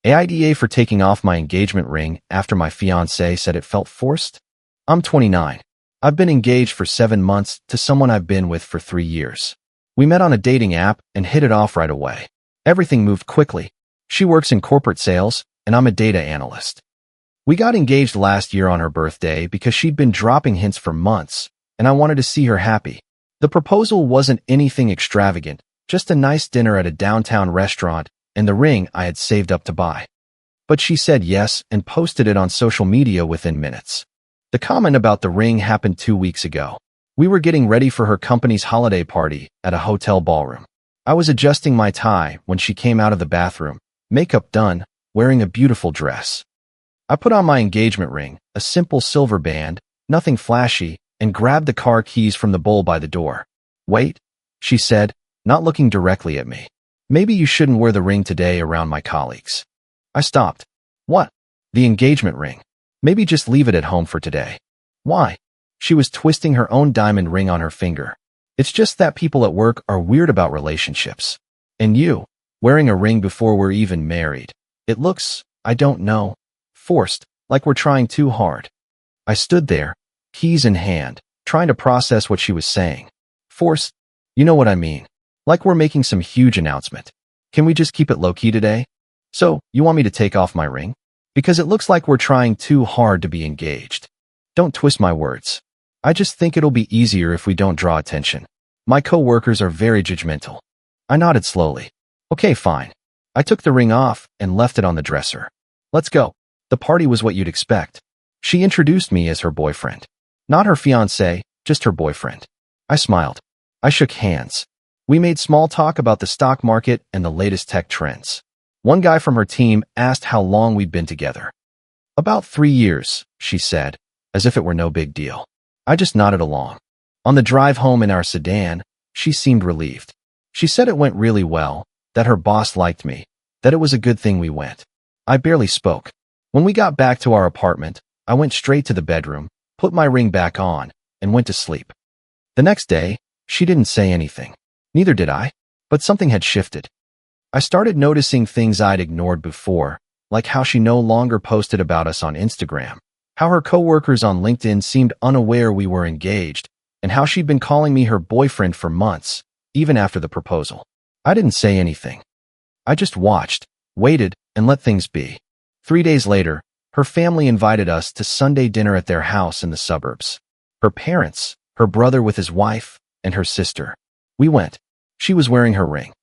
AITA for taking off my engagement ring after my fiancé said it felt forced? I'm 29. I've been engaged for 7 months to someone I've been with for 3 years. We met on a dating app and hit it off right away. Everything moved quickly. She works in corporate sales, and I'm a data analyst. We got engaged last year on her birthday because she'd been dropping hints for months, and I wanted to see her happy. The proposal wasn't anything extravagant, just a nice dinner at a downtown restaurant and the ring I had saved up to buy. But she said yes and posted it on social media within minutes. The comment about the ring happened 2 weeks ago. We were getting ready for her company's holiday party at a hotel ballroom. I was adjusting my tie when she came out of the bathroom, makeup done, wearing a beautiful dress. I put on my engagement ring, a simple silver band, nothing flashy, and grabbed the car keys from the bowl by the door. "Wait," she said, not looking directly at me. "Maybe you shouldn't wear the ring today around my colleagues." I stopped. "What?" "The engagement ring. Maybe just leave it at home for today." "Why?" She was twisting her own diamond ring on her finger. "It's just that people at work are weird about relationships. And you, wearing a ring before we're even married. It looks, I don't know, forced, like we're trying too hard." I stood there, keys in hand, trying to process what she was saying. "Forced? You know what I mean. Like we're making some huge announcement. Can we just keep it low-key today? So, you want me to take off my ring? Because it looks like we're trying too hard to be engaged." "Don't twist my words. I just think it'll be easier if we don't draw attention. My coworkers are very judgmental." I nodded slowly. "Okay, fine." I took the ring off and left it on the dresser. "Let's go." The party was what you'd expect. She introduced me as her boyfriend. Not her fiancé, just her boyfriend. I smiled. I shook hands. We made small talk about the stock market and the latest tech trends. One guy from her team asked how long we'd been together. "About 3 years," she said, as if it were no big deal. I just nodded along. On the drive home in our sedan, she seemed relieved. She said it went really well, that her boss liked me, that it was a good thing we went. I barely spoke. When we got back to our apartment, I went straight to the bedroom, put my ring back on, and went to sleep. The next day, she didn't say anything. Neither did I, but something had shifted. I started noticing things I'd ignored before, like how she no longer posted about us on Instagram, how her coworkers on LinkedIn seemed unaware we were engaged, and how she'd been calling me her boyfriend for months, even after the proposal. I didn't say anything. I just watched, waited, and let things be. 3 days later, her family invited us to Sunday dinner at their house in the suburbs. Her parents, her brother with his wife, and her sister. We went. She was wearing her ring.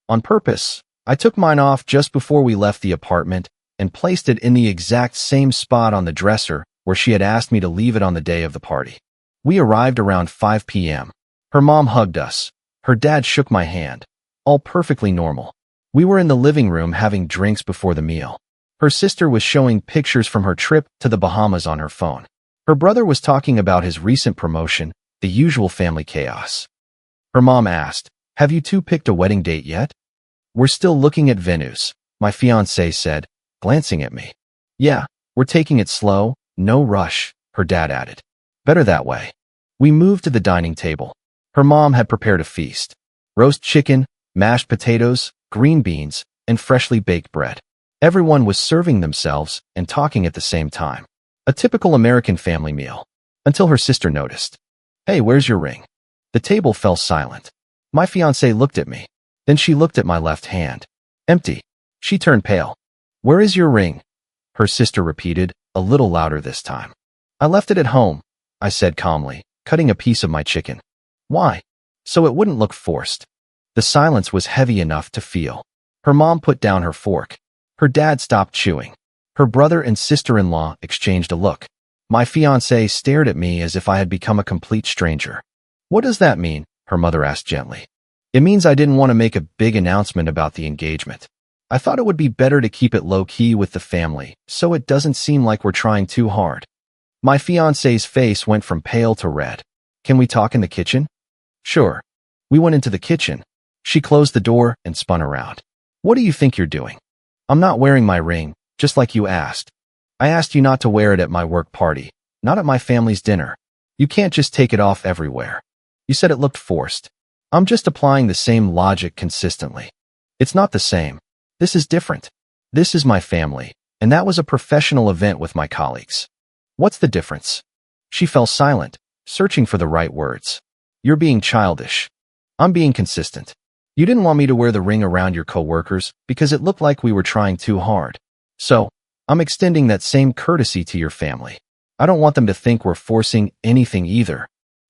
On purpose, I took mine off just before we left the apartment and placed it in the exact same spot on the dresser where she had asked me to leave it on the day of the party. We arrived around 5 p.m. Her mom hugged us. Her dad shook my hand. All perfectly normal. We were in the living room having drinks before the meal. Her sister was showing pictures from her trip to the Bahamas on her phone. Her brother was talking about his recent promotion, the usual family chaos. Her mom asked, "Have you two picked a wedding date yet?" "We're still looking at venues," my fiancé said, glancing at me. "Yeah, we're taking it slow, no rush," her dad added. "Better that way." We moved to the dining table. Her mom had prepared a feast. Roast chicken, mashed potatoes, green beans, and freshly baked bread. Everyone was serving themselves and talking at the same time. A typical American family meal. Until her sister noticed. "Hey, where's your ring?" The table fell silent. My fiancé looked at me. Then she looked at my left hand. Empty. She turned pale. "Where is your ring?" Her sister repeated, a little louder this time. "I left it at home," I said calmly, cutting a piece of my chicken. "Why?" "So it wouldn't look forced." The silence was heavy enough to feel. Her mom put down her fork. Her dad stopped chewing. Her brother and sister-in-law exchanged a look. My fiancé stared at me as if I had become a complete stranger. "What does that mean?" her mother asked gently. "It means I didn't want to make a big announcement about the engagement. I thought it would be better to keep it low-key with the family, so it doesn't seem like we're trying too hard." My fiancé's face went from pale to red. "Can we talk in the kitchen?" "Sure." We went into the kitchen. She closed the door and spun around. "What do you think you're doing?" "I'm not wearing my ring, just like you asked. I asked you not to wear it at my work party, not at my family's dinner. You can't just take it off everywhere. You said it looked forced. I'm just applying the same logic consistently. It's not the same. This is different." This is my family, and that was a professional event with my colleagues. What's the difference? She fell silent, searching for the right words. You're being childish. I'm being consistent. You didn't want me to wear the ring around your coworkers because it looked like we were trying too hard. So, I'm extending that same courtesy to your family. I don't want them to think we're forcing anything either.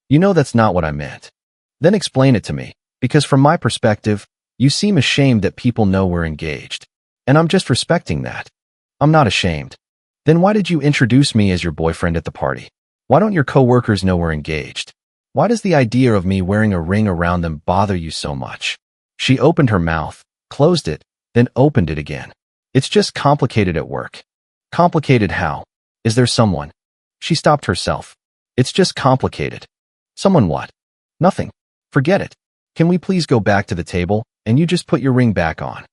You know that's not what I meant. Then explain it to me, because from my perspective, you seem ashamed that people know we're engaged. And I'm just respecting that. I'm not ashamed. Then why did you introduce me as your boyfriend at the party? Why don't your coworkers know we're engaged? Why does the idea of me wearing a ring around them bother you so much? She opened her mouth, closed it, then opened it again. It's just complicated at work. Complicated how? Is there someone? She stopped herself. It's just complicated. Someone what? Nothing. Forget it. Can we please go back to the table, and you just put your ring back on?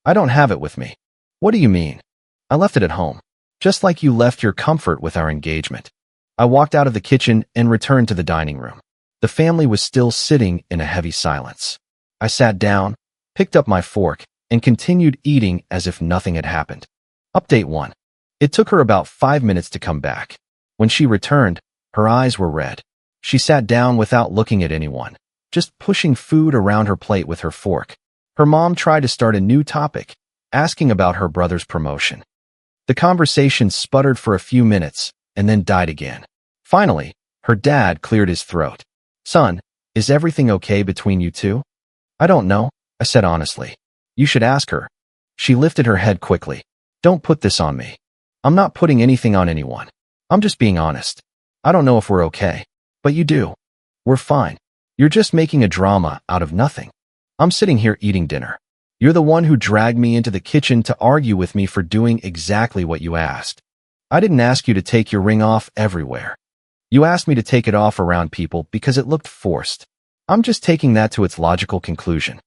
I don't have it with me. What do you mean? I left it at home. Just like you left your comfort with our engagement. I walked out of the kitchen and returned to the dining room. The family was still sitting in a heavy silence. I sat down, picked up my fork, and continued eating as if nothing had happened. Update 1. It took her about 5 minutes to come back. When she returned, her eyes were red. She sat down without looking at anyone, just pushing food around her plate with her fork. Her mom tried to start a new topic, asking about her brother's promotion. The conversation sputtered for a few minutes and then died again. Finally, her dad cleared his throat. Son, is everything okay between you two? I don't know, I said honestly. You should ask her. She lifted her head quickly. Don't put this on me. I'm not putting anything on anyone. I'm just being honest. I don't know if we're okay. But you do. We're fine. You're just making a drama out of nothing. I'm sitting here eating dinner. You're the one who dragged me into the kitchen to argue with me for doing exactly what you asked. I didn't ask you to take your ring off everywhere. You asked me to take it off around people because it looked forced. I'm just taking that to its logical conclusion.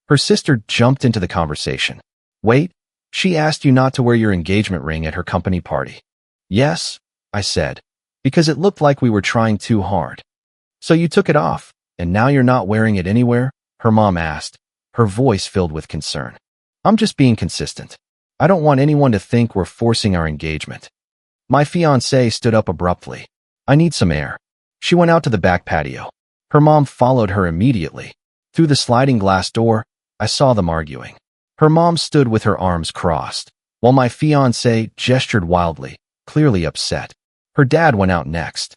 Her sister jumped into the conversation. Wait, she asked you not to wear your engagement ring at her company party. Yes, I said, because it looked like we were trying too hard. So you took it off, and now you're not wearing it anywhere? Her mom asked, her voice filled with concern. I'm just being consistent. I don't want anyone to think we're forcing our engagement. My fiancée stood up abruptly. I need some air. She went out to the back patio. Her mom followed her immediately. Through the sliding glass door, I saw them arguing. Her mom stood with her arms crossed, while my fiancée gestured wildly, clearly upset. Her dad went out next.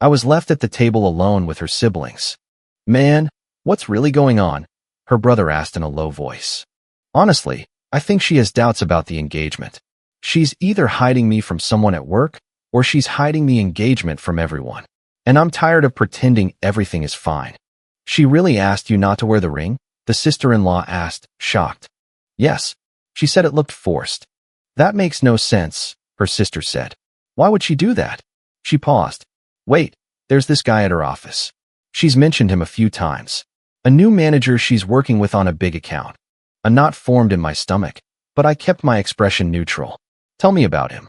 I was left at the table alone with her siblings. Man, what's really going on? Her brother asked in a low voice. Honestly, I think she has doubts about the engagement. She's either hiding me from someone at work, or she's hiding the engagement from everyone. And I'm tired of pretending everything is fine. She really asked you not to wear the ring? The sister-in-law asked, shocked. Yes. She said it looked forced. That makes no sense, her sister said. Why would she do that? She paused. Wait, there's this guy at her office. She's mentioned him a few times. A new manager she's working with on a big account. A knot formed in my stomach, but I kept my expression neutral. Tell me about him.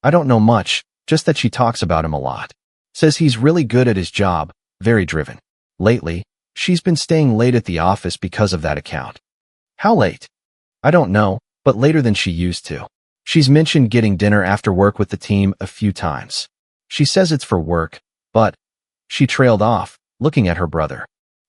I don't know much, just that she talks about him a lot. Says he's really good at his job, very driven. Lately, she's been staying late at the office because of that account. How late? I don't know, but later than she used to. She's mentioned getting dinner after work with the team a few times. She says it's for work, but... She trailed off, looking at her brother.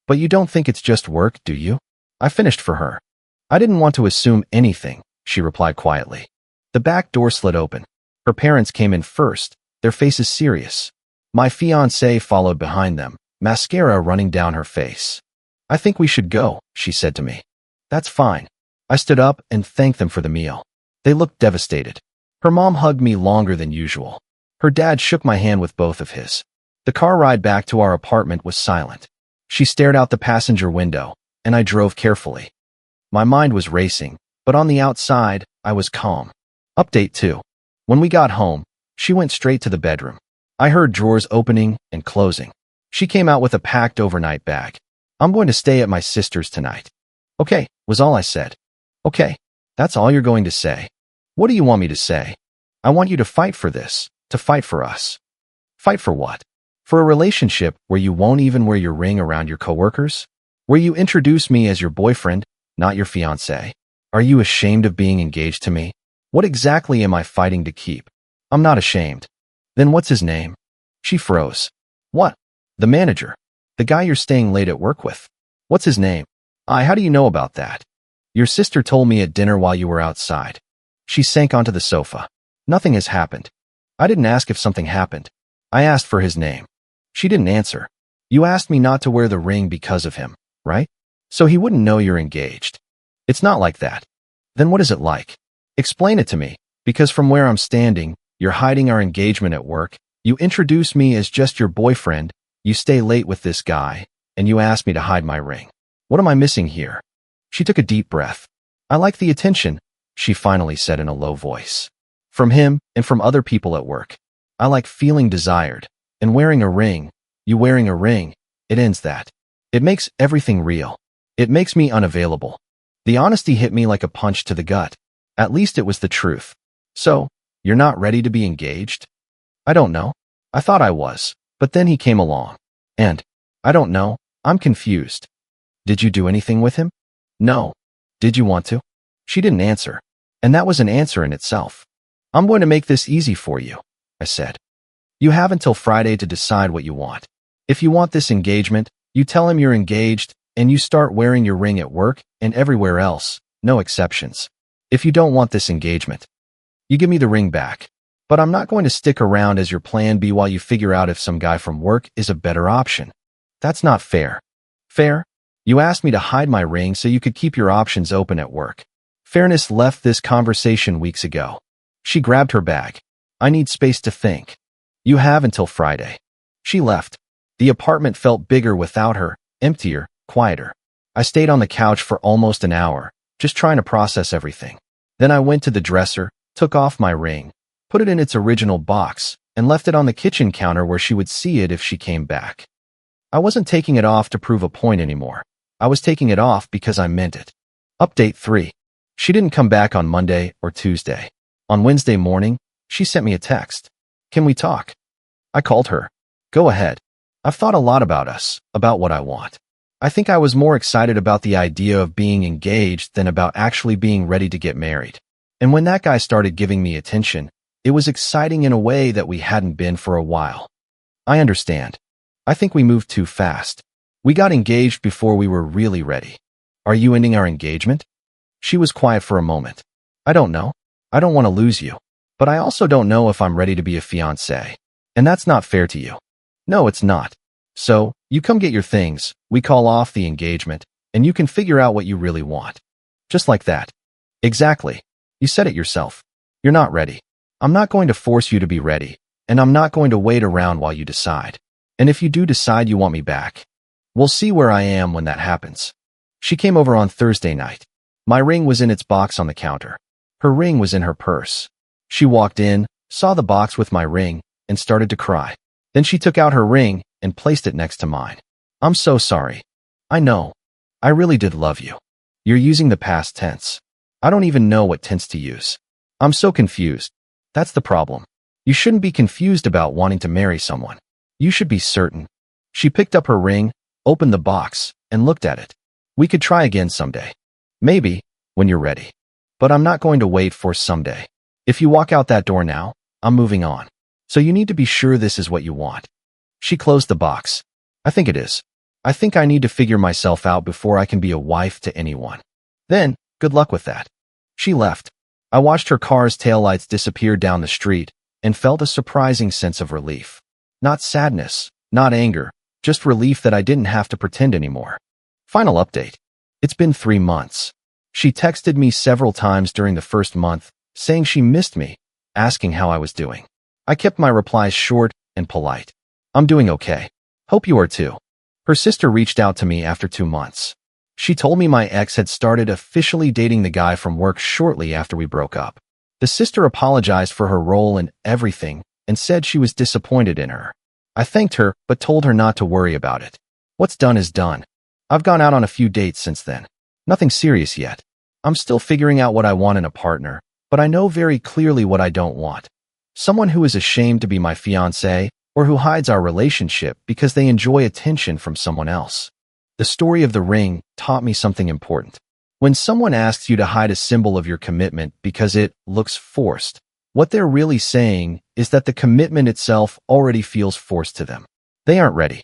But you don't think it's just work, do you? I finished for her. I didn't want to assume anything, she replied quietly. The back door slid open. Her parents came in first, their faces serious. My fiancée followed behind them, mascara running down her face. I think we should go, she said to me. That's fine. I stood up and thanked them for the meal. They looked devastated. Her mom hugged me longer than usual. Her dad shook my hand with both of his. The car ride back to our apartment was silent. She stared out the passenger window, and I drove carefully. My mind was racing, but on the outside, I was calm. Update 2. When we got home, she went straight to the bedroom. I heard drawers opening and closing. She came out with a packed overnight bag. I'm going to stay at my sister's tonight. Okay, was all I said. Okay, that's all you're going to say. What do you want me to say? I want you to fight for this, to fight for us. Fight for what? For a relationship where you won't even wear your ring around your coworkers? Where you introduce me as your boyfriend, not your fiancé? Are you ashamed of being engaged to me? What exactly am I fighting to keep? I'm not ashamed. Then what's his name? She froze. What? The manager. The guy you're staying late at work with. What's his name? How do you know about that? Your sister told me at dinner while you were outside. She sank onto the sofa. Nothing has happened. I didn't ask if something happened. I asked for his name. She didn't answer. You asked me not to wear the ring because of him, right? So he wouldn't know you're engaged. It's not like that. Then what is it like? Explain it to me, because from where I'm standing, you're hiding our engagement at work, you introduce me as just your boyfriend, you stay late with this guy, and you ask me to hide my ring. What am I missing here? She took a deep breath. I like the attention, she finally said in a low voice. From him and from other people at work. I like feeling desired. And wearing a ring, you wearing a ring, it ends that. It makes everything real. It makes me unavailable. The honesty hit me like a punch to the gut. At least it was the truth. So, you're not ready to be engaged? I don't know. I thought I was, but then he came along. And, I don't know, I'm confused. Did you do anything with him? No. Did you want to? She didn't answer. And that was an answer in itself. I'm going to make this easy for you, I said. You have until Friday to decide what you want. If you want this engagement, you tell him you're engaged, and you start wearing your ring at work and everywhere else, no exceptions. If you don't want this engagement, you give me the ring back. But I'm not going to stick around as your plan B while you figure out if some guy from work is a better option. That's not fair. Fair? You asked me to hide my ring so you could keep your options open at work. Fairness left this conversation weeks ago. She grabbed her bag. I need space to think. You have until Friday. She left. The apartment felt bigger without her, emptier, quieter. I stayed on the couch for almost an hour, just trying to process everything. Then I went to the dresser, took off my ring, put it in its original box, and left it on the kitchen counter where she would see it if she came back. I wasn't taking it off to prove a point anymore. I was taking it off because I meant it. Update 3. She didn't come back on Monday or Tuesday. On Wednesday morning, she sent me a text. Can we talk? I called her. Go ahead. I've thought a lot about us, about what I want. I think I was more excited about the idea of being engaged than about actually being ready to get married. And when that guy started giving me attention, it was exciting in a way that we hadn't been for a while. I understand. I think we moved too fast. We got engaged before we were really ready. Are you ending our engagement? She was quiet for a moment. I don't know. I don't want to lose you. But I also don't know if I'm ready to be a fiancé. And that's not fair to you. No, it's not. So, you come get your things, we call off the engagement, and you can figure out what you really want. Just like that. Exactly. You said it yourself. You're not ready. I'm not going to force you to be ready, and I'm not going to wait around while you decide. And if you do decide you want me back, we'll see where I am when that happens. She came over on Thursday night. My ring was in its box on the counter. Her ring was in her purse. She walked in, saw the box with my ring, and started to cry. Then she took out her ring and placed it next to mine. I'm so sorry. I know. I really did love you. You're using the past tense. I don't even know what tense to use. I'm so confused. That's the problem. You shouldn't be confused about wanting to marry someone. You should be certain. She picked up her ring, opened the box, and looked at it. We could try again someday. Maybe, when you're ready. But I'm not going to wait for someday. If you walk out that door now, I'm moving on. So you need to be sure this is what you want. She closed the box. I think it is. I think I need to figure myself out before I can be a wife to anyone. Then, good luck with that. She left. I watched her car's taillights disappear down the street and felt a surprising sense of relief. Not sadness, not anger, just relief that I didn't have to pretend anymore. Final update. It's been 3 months. She texted me several times during the first month, saying she missed me, asking how I was doing. I kept my replies short and polite. I'm doing okay. Hope you are too. Her sister reached out to me after 2 months. She told me my ex had started officially dating the guy from work shortly after we broke up. The sister apologized for her role in everything and said she was disappointed in her. I thanked her but told her not to worry about it. What's done is done. I've gone out on a few dates since then. Nothing serious yet. I'm still figuring out what I want in a partner, but I know very clearly what I don't want. Someone who is ashamed to be my fiancé or who hides our relationship because they enjoy attention from someone else. The story of the ring taught me something important. When someone asks you to hide a symbol of your commitment because it looks forced, what they're really saying is that the commitment itself already feels forced to them. They aren't ready.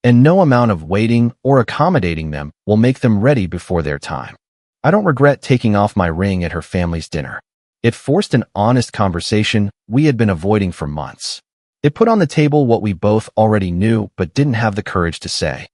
And no amount of waiting or accommodating them will make them ready before their time. I don't regret taking off my ring at her family's dinner. It forced an honest conversation we had been avoiding for months. It put on the table what we both already knew but didn't have the courage to say.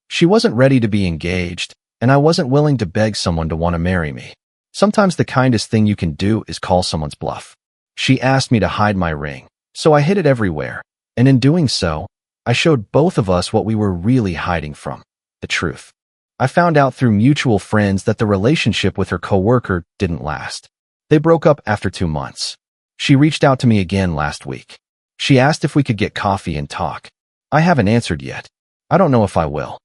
She wasn't ready to be engaged, and I wasn't willing to beg someone to want to marry me. Sometimes the kindest thing you can do is call someone's bluff. She asked me to hide my ring, so I hid it everywhere, and in doing so, I showed both of us what we were really hiding from, the truth. I found out through mutual friends that the relationship with her coworker didn't last. They broke up after 2 months. She reached out to me again last week. She asked if we could get coffee and talk. I haven't answered yet. I don't know if I will.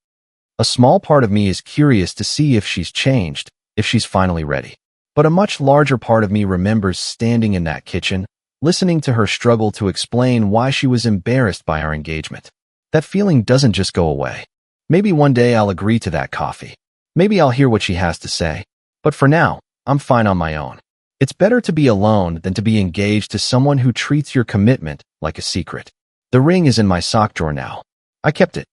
A small part of me is curious to see if she's changed, if she's finally ready. But a much larger part of me remembers standing in that kitchen, listening to her struggle to explain why she was embarrassed by our engagement. That feeling doesn't just go away. Maybe one day I'll agree to that coffee. Maybe I'll hear what she has to say. But for now, I'm fine on my own. It's better to be alone than to be engaged to someone who treats your commitment like a secret. The ring is in my sock drawer now. I kept it.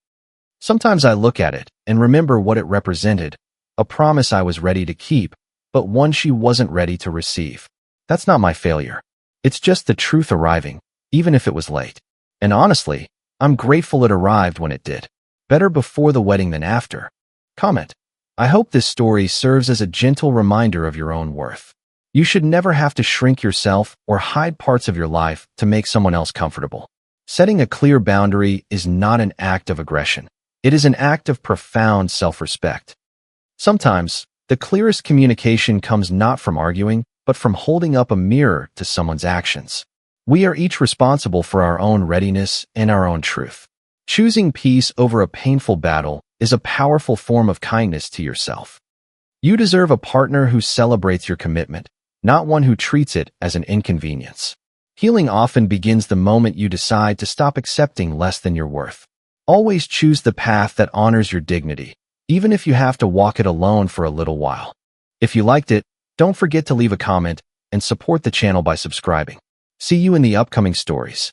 Sometimes I look at it and remember what it represented, a promise I was ready to keep, but one she wasn't ready to receive. That's not my failure. It's just the truth arriving, even if it was late. And honestly, I'm grateful it arrived when it did. Better before the wedding than after. Comment. I hope this story serves as a gentle reminder of your own worth. You should never have to shrink yourself or hide parts of your life to make someone else comfortable. Setting a clear boundary is not an act of aggression. It is an act of profound self-respect. Sometimes, the clearest communication comes not from arguing, but from holding up a mirror to someone's actions. We are each responsible for our own readiness and our own truth. Choosing peace over a painful battle is a powerful form of kindness to yourself. You deserve a partner who celebrates your commitment, not one who treats it as an inconvenience. Healing often begins the moment you decide to stop accepting less than your worth. Always choose the path that honors your dignity, even if you have to walk it alone for a little while. If you liked it, don't forget to leave a comment and support the channel by subscribing. See you in the upcoming stories.